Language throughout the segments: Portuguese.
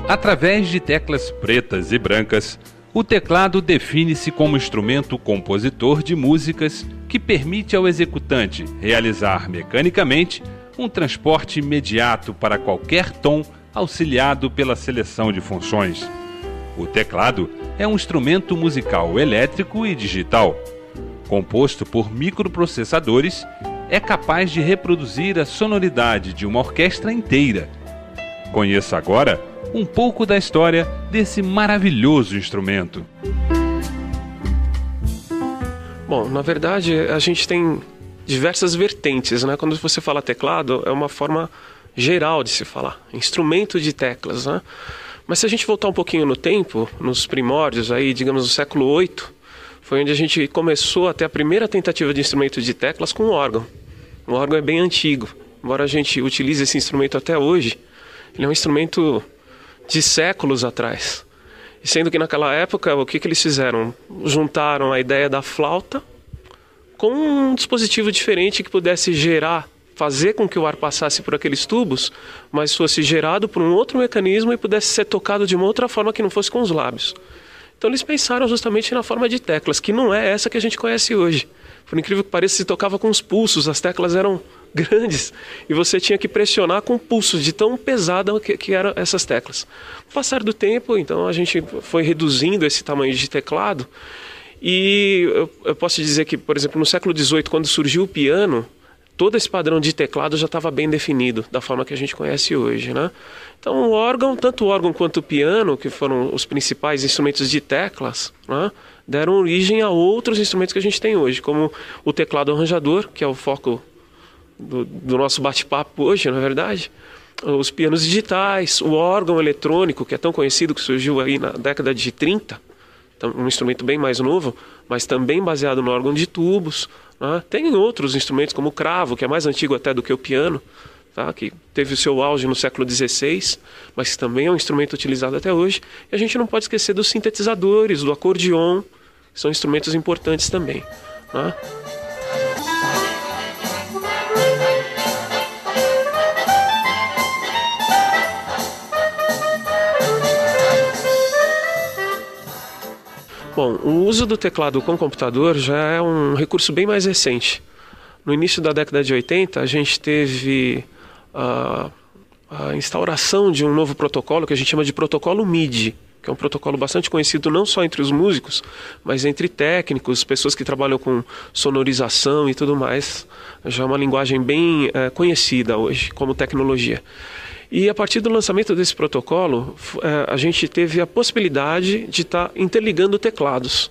Através de teclas pretas e brancas, o teclado define-se como instrumento compositor de músicas que permite ao executante realizar mecanicamente um transporte imediato para qualquer tom, auxiliado pela seleção de funções. O teclado é um instrumento musical elétrico e digital. Composto por microprocessadores, é capaz de reproduzir a sonoridade de uma orquestra inteira. Conheça agora um pouco da história desse maravilhoso instrumento. Bom, na verdade, a gente tem diversas vertentes, né? Quando você fala teclado, é uma forma geral de se falar, instrumento de teclas, né? Mas se a gente voltar um pouquinho no tempo, nos primórdios, aí, digamos, do século VIII, foi onde a gente começou a ter a primeira tentativa de instrumento de teclas com o órgão. O órgão é bem antigo, embora a gente utilize esse instrumento até hoje, ele é um instrumento de séculos atrás. E sendo que naquela época, o que eles fizeram? Juntaram a ideia da flauta com um dispositivo diferente que pudesse fazer com que o ar passasse por aqueles tubos, mas fosse gerado por um outro mecanismo e pudesse ser tocado de uma outra forma que não fosse com os lábios. Então eles pensaram justamente na forma de teclas, que não é essa que a gente conhece hoje. Por incrível que pareça, se tocava com os pulsos, as teclas eram grandes e você tinha que pressionar com pulsos de tão pesada que eram essas teclas. Com o passar do tempo, então, a gente foi reduzindo esse tamanho de teclado e eu posso dizer que, por exemplo, no século XVIII, quando surgiu o piano, todo esse padrão de teclado já estava bem definido, da forma que a gente conhece hoje, né? Então, o órgão, tanto o órgão quanto o piano, que foram os principais instrumentos de teclas, né, deram origem a outros instrumentos que a gente tem hoje, como o teclado arranjador, que é o foco do nosso bate-papo hoje, na verdade, os pianos digitais, o órgão eletrônico, que é tão conhecido, que surgiu aí na década de 30, um instrumento bem mais novo, mas também baseado no órgão de tubos, né? Tem outros instrumentos, como o cravo, que é mais antigo até do que o piano, tá? Que teve o seu auge no século XVI, mas também é um instrumento utilizado até hoje. E a gente não pode esquecer dos sintetizadores, do acordeon, que são instrumentos importantes também, né? Bom, o uso do teclado com computador já é um recurso bem mais recente. No início da década de 80, a gente teve a instauração de um novo protocolo que a gente chama de protocolo MIDI, que é um protocolo bastante conhecido não só entre os músicos, mas entre técnicos, pessoas que trabalham com sonorização e tudo mais. Já é uma linguagem bem conhecida hoje como tecnologia. E a partir do lançamento desse protocolo, a gente teve a possibilidade de estar interligando teclados.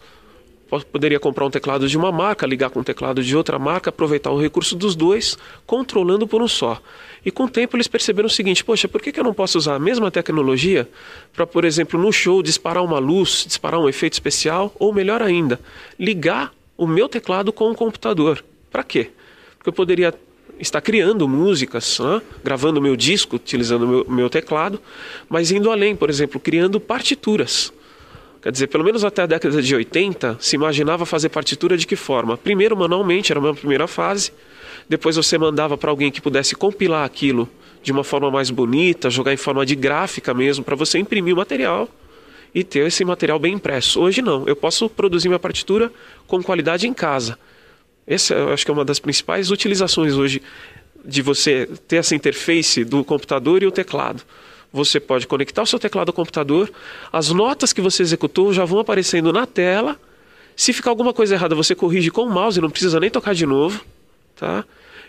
Poderia comprar um teclado de uma marca, ligar com um teclado de outra marca, aproveitar o recurso dos dois, controlando por um só. E com o tempo eles perceberam o seguinte: poxa, por que eu não posso usar a mesma tecnologia para, por exemplo, no show disparar uma luz, disparar um efeito especial, ou melhor ainda, ligar o meu teclado com o computador? Para quê? Porque eu poderia estar criando músicas, né? Gravando meu disco, utilizando o meu teclado, mas indo além, por exemplo, criando partituras. Quer dizer, pelo menos até a década de 80, se imaginava fazer partitura de que forma? Primeiro manualmente, era uma primeira fase, depois você mandava para alguém que pudesse compilar aquilo de uma forma mais bonita, jogar em forma de gráfica mesmo, para você imprimir o material e ter esse material bem impresso. Hoje não, eu posso produzir minha partitura com qualidade em casa. Essa eu acho que é uma das principais utilizações hoje de você ter essa interface do computador e o teclado. Você pode conectar o seu teclado ao computador, as notas que você executou já vão aparecendo na tela. Se ficar alguma coisa errada, você corrige com o mouse, não precisa nem tocar de novo, tá?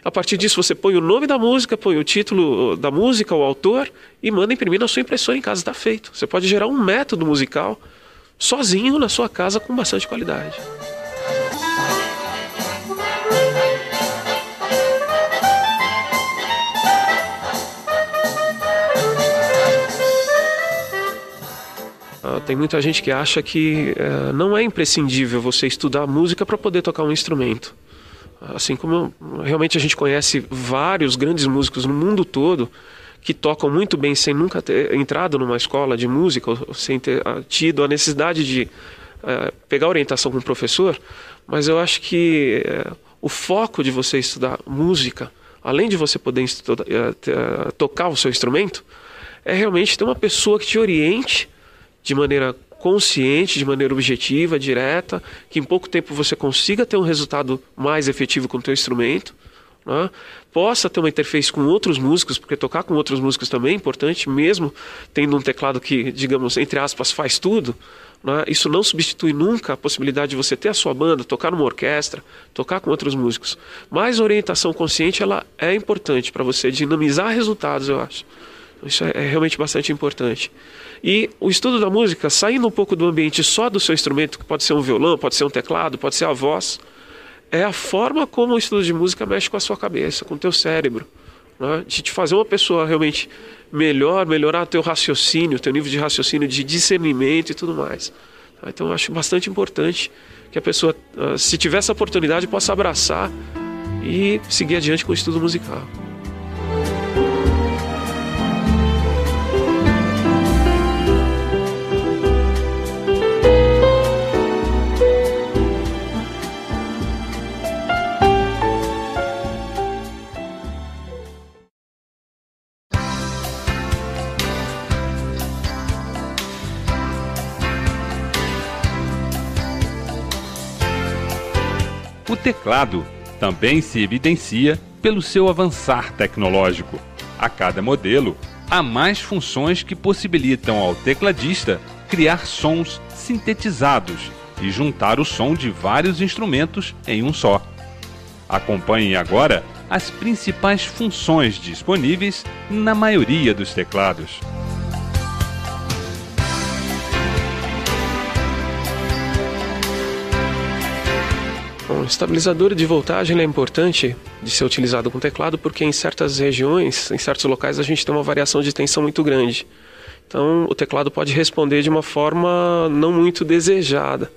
A partir disso, você põe o nome da música, põe o título da música, o autor, e manda imprimir na sua impressora em casa, está feito. Você pode gerar um método musical sozinho na sua casa com bastante qualidade. Tem muita gente que acha que não é imprescindível você estudar música para poder tocar um instrumento. Assim como realmente a gente conhece vários grandes músicos no mundo todo que tocam muito bem sem nunca ter entrado numa escola de música, ou sem ter tido a necessidade de pegar orientação com um professor, mas eu acho que o foco de você estudar música, além de você poder tocar o seu instrumento, é realmente ter uma pessoa que te oriente de maneira consciente, de maneira objetiva, direta, que em pouco tempo você consiga ter um resultado mais efetivo com o teu instrumento, né? Possa ter uma interface com outros músicos, porque tocar com outros músicos também é importante, mesmo tendo um teclado que, digamos, entre aspas, faz tudo, né? Isso não substitui nunca a possibilidade de você ter a sua banda, tocar numa orquestra, tocar com outros músicos. Mas a orientação consciente, ela é importante para você dinamizar resultados, eu acho. Isso é realmente bastante importante. E o estudo da música, saindo um pouco do ambiente só do seu instrumento, que pode ser um violão, pode ser um teclado, pode ser a voz, é a forma como o estudo de música mexe com a sua cabeça, com o teu cérebro, né? De te fazer uma pessoa realmente melhorar teu raciocínio, teu nível de raciocínio, de discernimento e tudo mais. Então eu acho bastante importante que a pessoa, se tiver essa oportunidade, possa abraçar e seguir adiante com o estudo musical. O teclado também se evidencia pelo seu avançar tecnológico. A cada modelo, há mais funções que possibilitam ao tecladista criar sons sintetizados e juntar o som de vários instrumentos em um só. Acompanhem agora as principais funções disponíveis na maioria dos teclados. Bom, o estabilizador de voltagem é importante de ser utilizado com teclado porque em certas regiões, em certos locais, a gente tem uma variação de tensão muito grande. Então, o teclado pode responder de uma forma não muito desejada.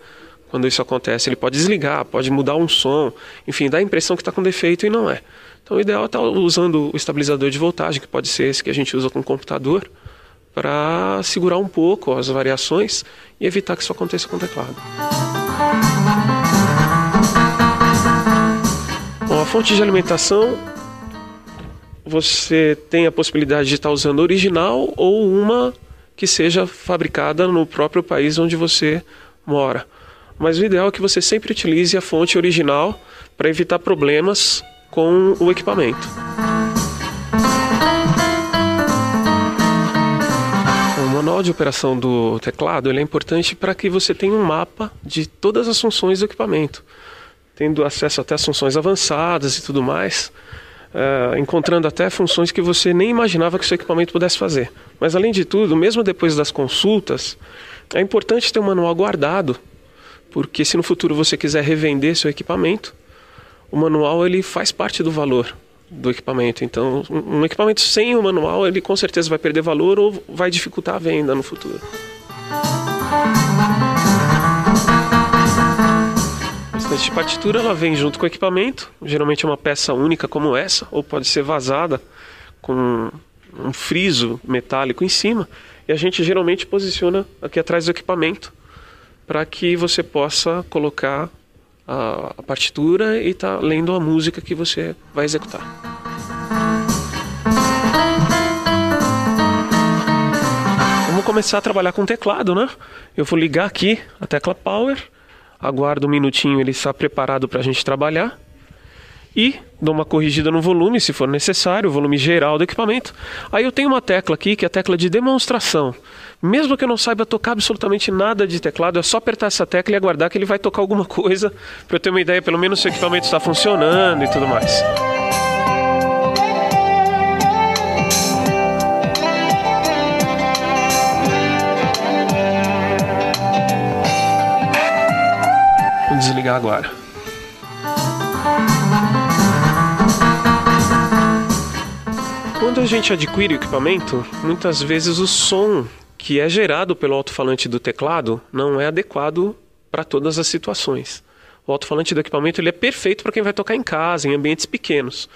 Quando isso acontece, ele pode desligar, pode mudar um som, enfim, dá a impressão que está com defeito e não é. Então, o ideal é estar usando o estabilizador de voltagem, que pode ser esse que a gente usa com o computador, para segurar um pouco as variações e evitar que isso aconteça com o teclado. Bom, a fonte de alimentação, você tem a possibilidade de estar usando original ou uma que seja fabricada no próprio país onde você mora. Mas o ideal é que você sempre utilize a fonte original para evitar problemas com o equipamento. O manual de operação do teclado ele é importante para que você tenha um mapa de todas as funções do equipamento, tendo acesso até às funções avançadas e tudo mais, encontrando até funções que você nem imaginava que o seu equipamento pudesse fazer. Mas além de tudo, mesmo depois das consultas, é importante ter um manual guardado, porque se no futuro você quiser revender seu equipamento, o manual ele faz parte do valor do equipamento. Então, um equipamento sem o manual, ele com certeza vai perder valor ou vai dificultar a venda no futuro. A estante de partitura ela vem junto com o equipamento, geralmente é uma peça única como essa, ou pode ser vazada com um friso metálico em cima, e a gente geralmente posiciona aqui atrás do equipamento para que você possa colocar a partitura e estar lendo a música que você vai executar. Vamos começar a trabalhar com o teclado, né? Eu vou ligar aqui a tecla Power, aguardo um minutinho ele está preparado para a gente trabalhar e dou uma corrigida no volume, se for necessário, o volume geral do equipamento. Aí eu tenho uma tecla aqui, que é a tecla de demonstração. Mesmo que eu não saiba tocar absolutamente nada de teclado, é só apertar essa tecla e aguardar que ele vai tocar alguma coisa, para eu ter uma ideia, pelo menos se o equipamento está funcionando e tudo mais. Vou desligar agora. Quando a gente adquire o equipamento, muitas vezes o som que é gerado pelo alto-falante do teclado não é adequado para todas as situações. O alto-falante do equipamento ele é perfeito para quem vai tocar em casa, em ambientes pequenos.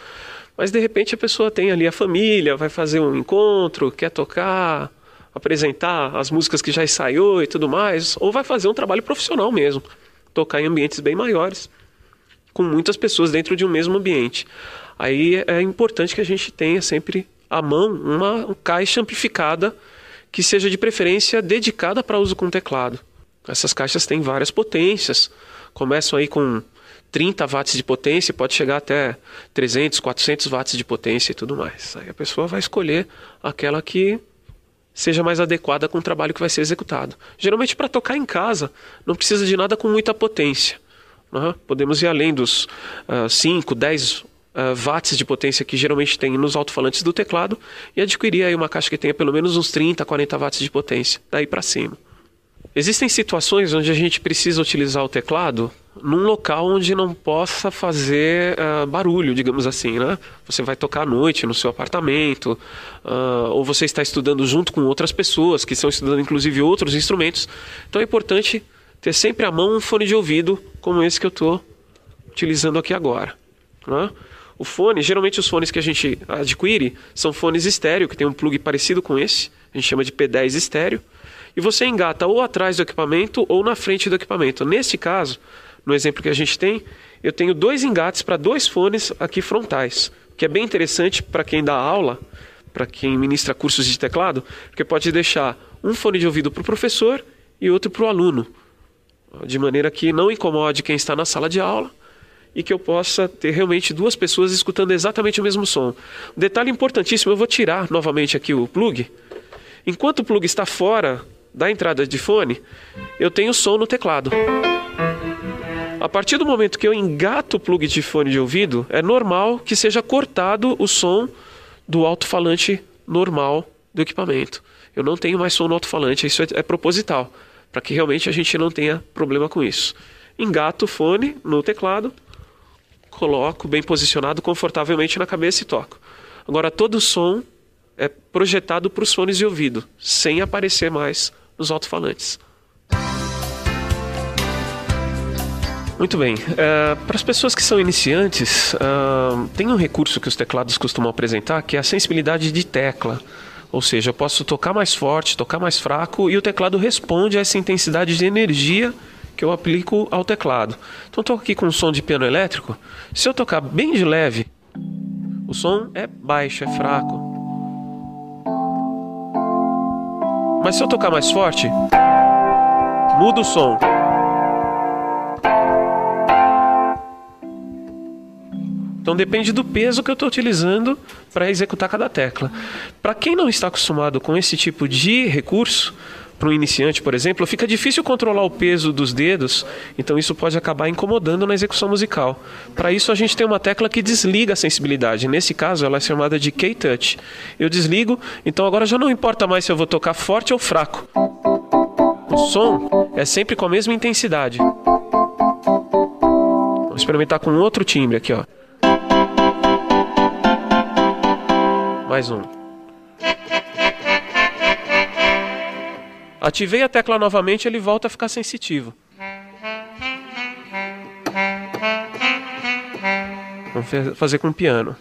Mas de repente a pessoa tem ali a família, vai fazer um encontro, quer tocar, apresentar as músicas que já ensaiou e tudo mais, ou vai fazer um trabalho profissional mesmo, tocar em ambientes bem maiores, com muitas pessoas dentro de um mesmo ambiente. Aí é importante que a gente tenha sempre à mão uma caixa amplificada que seja de preferência dedicada para uso com teclado. Essas caixas têm várias potências, começam aí com 30 watts de potência, pode chegar até 300, 400 watts de potência e tudo mais. Aí a pessoa vai escolher aquela que seja mais adequada com o trabalho que vai ser executado. Geralmente, para tocar em casa, não precisa de nada com muita potência. Podemos ir além dos 5, 10 watts de potência que geralmente tem nos alto-falantes do teclado e adquirir aí uma caixa que tenha pelo menos uns 30, 40 watts de potência, daí para cima. Existem situações onde a gente precisa utilizar o teclado num local onde não possa fazer barulho, digamos assim, né? Você vai tocar à noite no seu apartamento, ou você está estudando junto com outras pessoas que estão estudando inclusive outros instrumentos. Então é importante ter sempre à mão um fone de ouvido como esse que eu estou utilizando aqui agora, né? O fone, geralmente os fones que a gente adquire são fones estéreo, que tem um plug parecido com esse, a gente chama de P10 estéreo, e você engata ou atrás do equipamento ou na frente do equipamento. Neste caso, no exemplo que a gente tem, eu tenho 2 engates para 2 fones aqui frontais, que é bem interessante para quem dá aula, para quem ministra cursos de teclado, porque pode deixar um fone de ouvido para o professor e outro para o aluno, de maneira que não incomode quem está na sala de aula e que eu possa ter realmente 2 pessoas escutando exatamente o mesmo som. Um detalhe importantíssimo, eu vou tirar novamente aqui o plug. Enquanto o plug está fora da entrada de fone, eu tenho som no teclado. A partir do momento que eu engato o plug de fone de ouvido, é normal que seja cortado o som do alto-falante normal do equipamento. Eu não tenho mais som no alto-falante, isso é proposital, para que realmente a gente não tenha problema com isso. Engato o fone no teclado, coloco bem posicionado confortavelmente na cabeça e toco. Agora todo o som é projetado para os fones de ouvido, sem aparecer mais nos alto-falantes. Muito bem, para as pessoas que são iniciantes, tem um recurso que os teclados costumam apresentar, que é a sensibilidade de tecla. Ou seja, eu posso tocar mais forte, tocar mais fraco, e o teclado responde a essa intensidade de energia que eu aplico ao teclado. Então estou aqui com um som de piano elétrico. Se eu tocar bem de leve, o som é baixo, é fraco. Mas se eu tocar mais forte, muda o som. Então depende do peso que eu estou utilizando para executar cada tecla. Para quem não está acostumado com esse tipo de recurso, para um iniciante, por exemplo, fica difícil controlar o peso dos dedos, então isso pode acabar incomodando na execução musical. Para isso a gente tem uma tecla que desliga a sensibilidade. Nesse caso ela é chamada de K-Touch. Eu desligo, então agora já não importa mais se eu vou tocar forte ou fraco. O som é sempre com a mesma intensidade. Vamos experimentar com outro timbre aqui, ó. Mais um. Ativei a tecla novamente, ele volta a ficar sensitivo. Vamos fazer com o piano.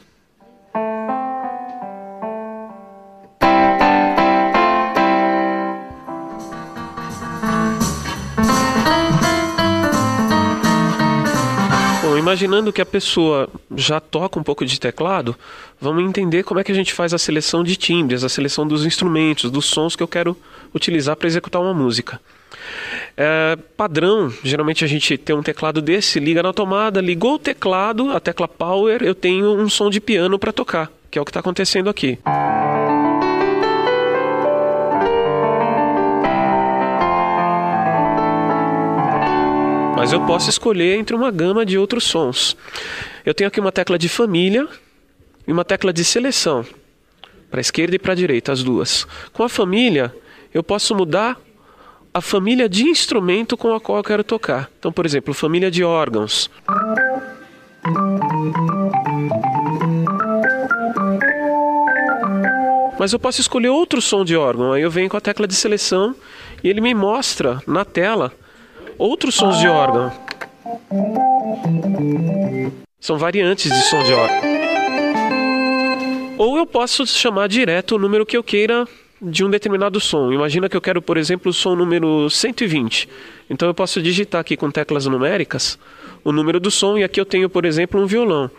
Bom, imaginando que a pessoa já toca um pouco de teclado, vamos entender como é que a gente faz a seleção de timbres, a seleção dos instrumentos, dos sons que eu quero utilizar para executar uma música. Padrão, geralmente a gente tem um teclado desse, liga na tomada, ligou o teclado, a tecla Power, eu tenho um som de piano para tocar, que é o que está acontecendo aqui. Mas eu posso escolher entre uma gama de outros sons. Eu tenho aqui uma tecla de família e uma tecla de seleção, para a esquerda e para a direita, as duas. Com a família, eu posso mudar a família de instrumento com a qual eu quero tocar. Então, por exemplo, família de órgãos. Mas eu posso escolher outro som de órgão. Aí eu venho com a tecla de seleção e ele me mostra na tela outros sons de órgão. São variantes de som de órgão. Ou eu posso chamar direto o número que eu queira de um determinado som. Imagina que eu quero, por exemplo, o som número 120. Então eu posso digitar aqui com teclas numéricas o número do som, e aqui eu tenho, por exemplo, um violão.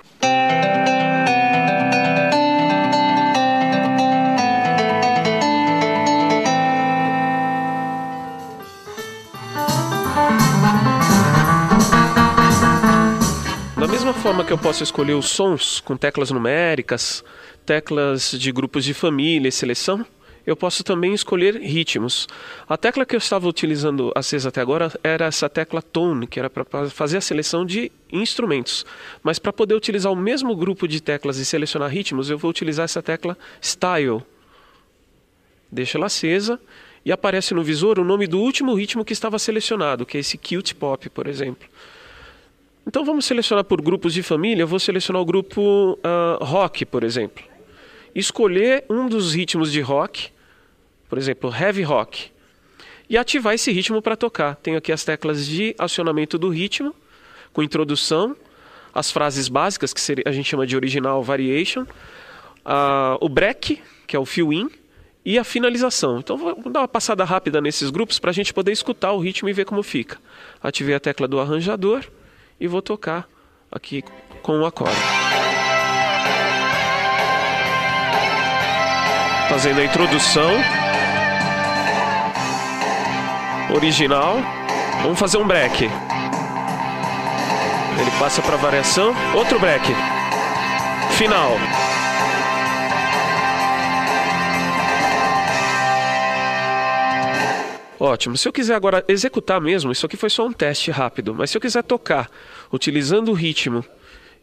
forma que eu posso escolher os sons com teclas numéricas, teclas de grupos de família e seleção, eu posso também escolher ritmos. A tecla que eu estava utilizando acesa até agora era essa tecla Tone, que era para fazer a seleção de instrumentos. Mas para poder utilizar o mesmo grupo de teclas e selecionar ritmos, eu vou utilizar essa tecla Style. Deixo ela acesa e aparece no visor o nome do último ritmo que estava selecionado, que é esse Cute Pop, por exemplo. Então vamos selecionar por grupos de família. Eu vou selecionar o grupo Rock, por exemplo. Escolher um dos ritmos de rock, por exemplo, Heavy Rock, e ativar esse ritmo para tocar. Tenho aqui as teclas de acionamento do ritmo, com introdução, as frases básicas, que a gente chama de original variation, o break, que é o fill-in, e a finalização. Então vou dar uma passada rápida nesses grupos para a gente poder escutar o ritmo e ver como fica. Ativei a tecla do arranjador e vou tocar aqui com o acorde. Fazendo a introdução. Original. Vamos fazer um break. Ele passa para variação. Outro break. Final. Ótimo. Se eu quiser agora executar mesmo, isso aqui foi só um teste rápido, mas se eu quiser tocar utilizando o ritmo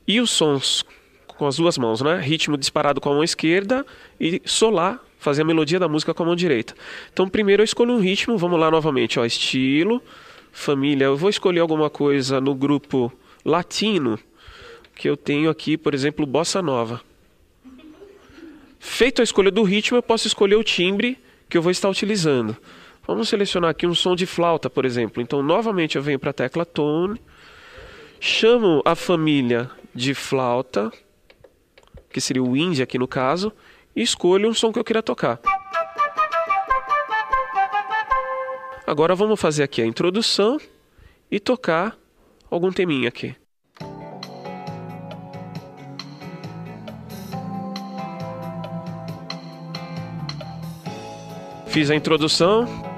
e os sons com as duas mãos, né? Ritmo disparado com a mão esquerda e solar, fazer a melodia da música com a mão direita. Então primeiro eu escolho um ritmo, vamos lá novamente, ó, estilo, família. Eu vou escolher alguma coisa no grupo latino, que eu tenho aqui, por exemplo, Bossa Nova. Feito a escolha do ritmo, eu posso escolher o timbre que eu vou estar utilizando. Vamos selecionar aqui um som de flauta, por exemplo. Então, novamente, eu venho para a tecla Tone, chamo a família de flauta, que seria o Wind aqui no caso, e escolho um som que eu queira tocar. Agora vamos fazer aqui a introdução e tocar algum teminha aqui. Fiz a introdução.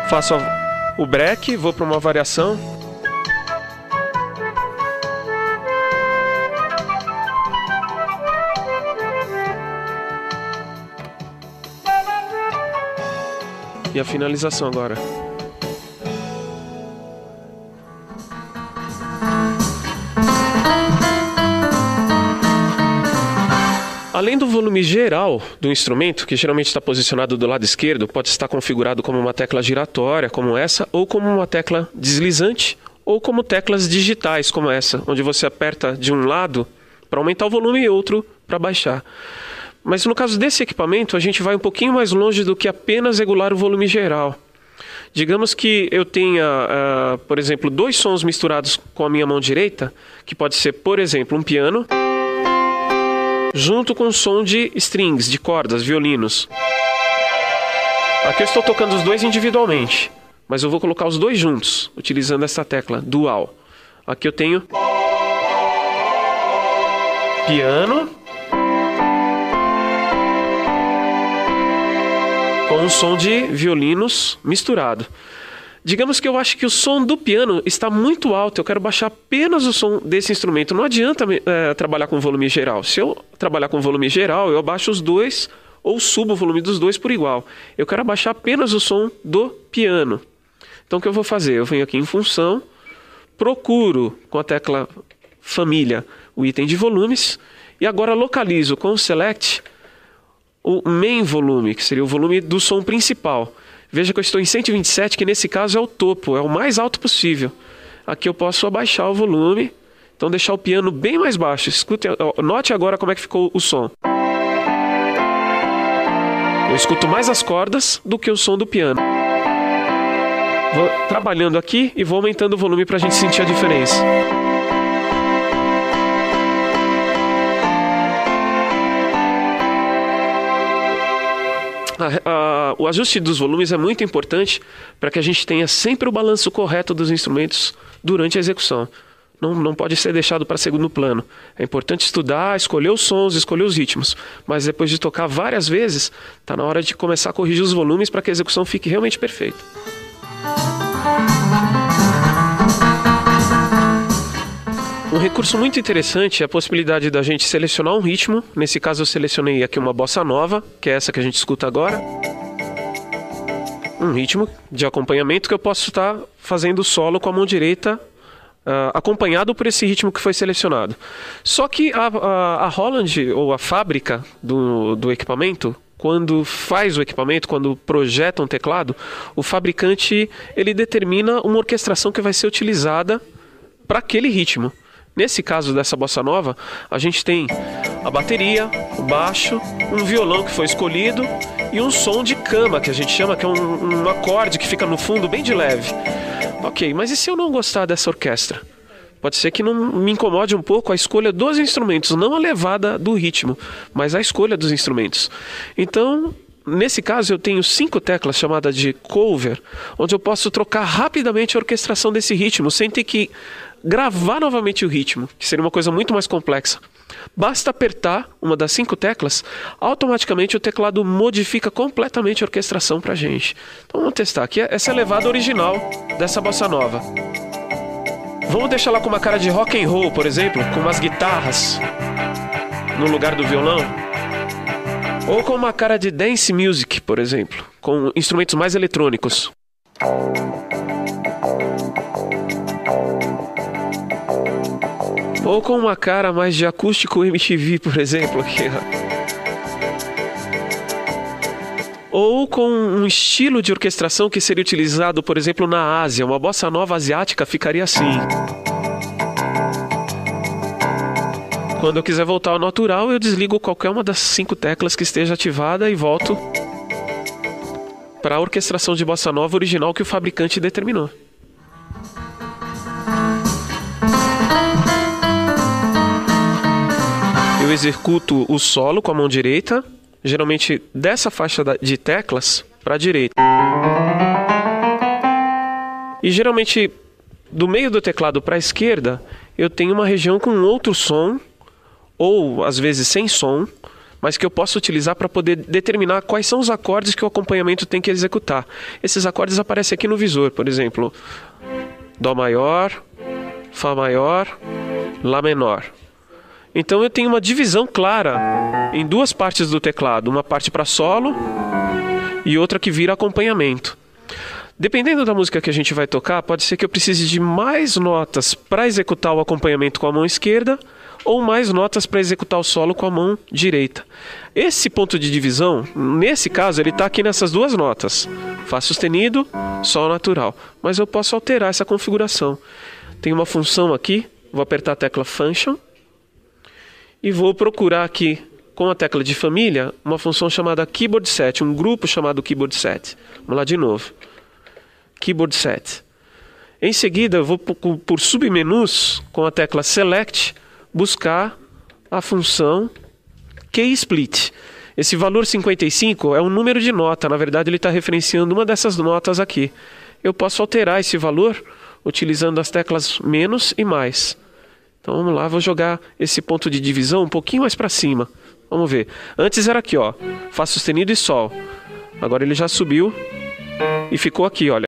Faço o break, vou para uma variação. E a finalização agora. Além do volume geral do instrumento, que geralmente está posicionado do lado esquerdo, pode estar configurado como uma tecla giratória, como essa, ou como uma tecla deslizante, ou como teclas digitais, como essa, onde você aperta de um lado para aumentar o volume e outro para baixar. Mas no caso desse equipamento, a gente vai um pouquinho mais longe do que apenas regular o volume geral. Digamos que eu tenha, por exemplo, dois sons misturados com a minha mão direita, que pode ser, por exemplo, um piano, junto com o som de strings, de cordas, violinos. Aqui eu estou tocando os dois individualmente, mas eu vou colocar os dois juntos, utilizando essa tecla dual. Aqui eu tenho piano com um som de violinos misturado. Digamos que eu acho que o som do piano está muito alto, eu quero baixar apenas o som desse instrumento. Não adianta trabalhar com volume geral. Se eu trabalhar com volume geral, eu abaixo os dois ou subo o volume dos dois por igual. Eu quero abaixar apenas o som do piano. Então o que eu vou fazer? Eu venho aqui em função, procuro com a tecla família o item de volumes e agora localizo com o select o main volume, que seria o volume do som principal. Veja que eu estou em 127, que nesse caso é o topo, é o mais alto possível. Aqui eu posso abaixar o volume, então deixar o piano bem mais baixo. Escute, note agora como é que ficou o som. Eu escuto mais as cordas do que o som do piano. Vou trabalhando aqui e vou aumentando o volume para a gente sentir a diferença. O ajuste dos volumes é muito importante para que a gente tenha sempre o balanço correto dos instrumentos durante a execução. não pode ser deixado para segundo plano. É importante estudar, escolher os sons, escolher os ritmos. Mas depois de tocar várias vezes, está na hora de começar a corrigir os volumes para que a execução fique realmente perfeita. Um recurso muito interessante é a possibilidade da gente selecionar um ritmo. Nesse caso eu selecionei aqui uma bossa nova, que é essa que a gente escuta agora. Um ritmo de acompanhamento que eu posso estar fazendo solo com a mão direita, acompanhado por esse ritmo que foi selecionado. Só que a Roland, ou a fábrica do equipamento, quando faz o equipamento, quando projeta um teclado, o fabricante ele determina uma orquestração que vai ser utilizada para aquele ritmo. Nesse caso dessa bossa nova, a gente tem a bateria, o baixo, um violão que foi escolhido e um som de cama, que a gente chama, que é um acorde que fica no fundo bem de leve. Ok, mas e se eu não gostar dessa orquestra? Pode ser que não me incomode um pouco a escolha dos instrumentos, não a levada do ritmo, mas a escolha dos instrumentos. Então, nesse caso, eu tenho 5 teclas chamadas de cover, onde eu posso trocar rapidamente a orquestração desse ritmo, sem ter que gravar novamente o ritmo, que seria uma coisa muito mais complexa. Basta apertar uma das 5 teclas, automaticamente o teclado modifica completamente a orquestração pra gente. Então vamos testar aqui. Essa é a levada original dessa bossa nova. Vamos deixar ela com uma cara de rock and roll, por exemplo, com umas guitarras no lugar do violão. Ou com uma cara de dance music, por exemplo, com instrumentos mais eletrônicos. Ou com uma cara mais de acústico MTV, por exemplo, aqui, ó. Ou com um estilo de orquestração que seria utilizado, por exemplo, na Ásia. Uma bossa nova asiática ficaria assim. Quando eu quiser voltar ao natural, eu desligo qualquer uma das 5 teclas que esteja ativada e volto para a orquestração de bossa nova original que o fabricante determinou. Eu executo o solo com a mão direita, geralmente dessa faixa de teclas para a direita. E geralmente do meio do teclado para a esquerda, eu tenho uma região com outro som, ou às vezes sem som, mas que eu posso utilizar para poder determinar quais são os acordes que o acompanhamento tem que executar. Esses acordes aparecem aqui no visor, por exemplo, Dó maior, Fá maior, Lá menor. Então eu tenho uma divisão clara em 2 partes do teclado, uma parte para solo e outra que vira acompanhamento. Dependendo da música que a gente vai tocar, pode ser que eu precise de mais notas para executar o acompanhamento com a mão esquerda ou mais notas para executar o solo com a mão direita. Esse ponto de divisão, nesse caso, ele está aqui nessas 2 notas, Fá sustenido, Sol natural, mas eu posso alterar essa configuração. Tem uma função aqui, vou apertar a tecla Function, e vou procurar aqui, com a tecla de família, uma função chamada Keyboard Set, um grupo chamado Keyboard Set. Vamos lá de novo. Keyboard Set. Em seguida, eu vou por submenus, com a tecla Select, buscar a função Key Split. Esse valor 55 é um número de nota, na verdade ele está referenciando uma dessas notas aqui. Eu posso alterar esse valor utilizando as teclas menos e mais. Então vamos lá, vou jogar esse ponto de divisão um pouquinho mais para cima. Vamos ver. Antes era aqui, ó, Fá sustenido e Sol. Agora ele já subiu e ficou aqui, olha.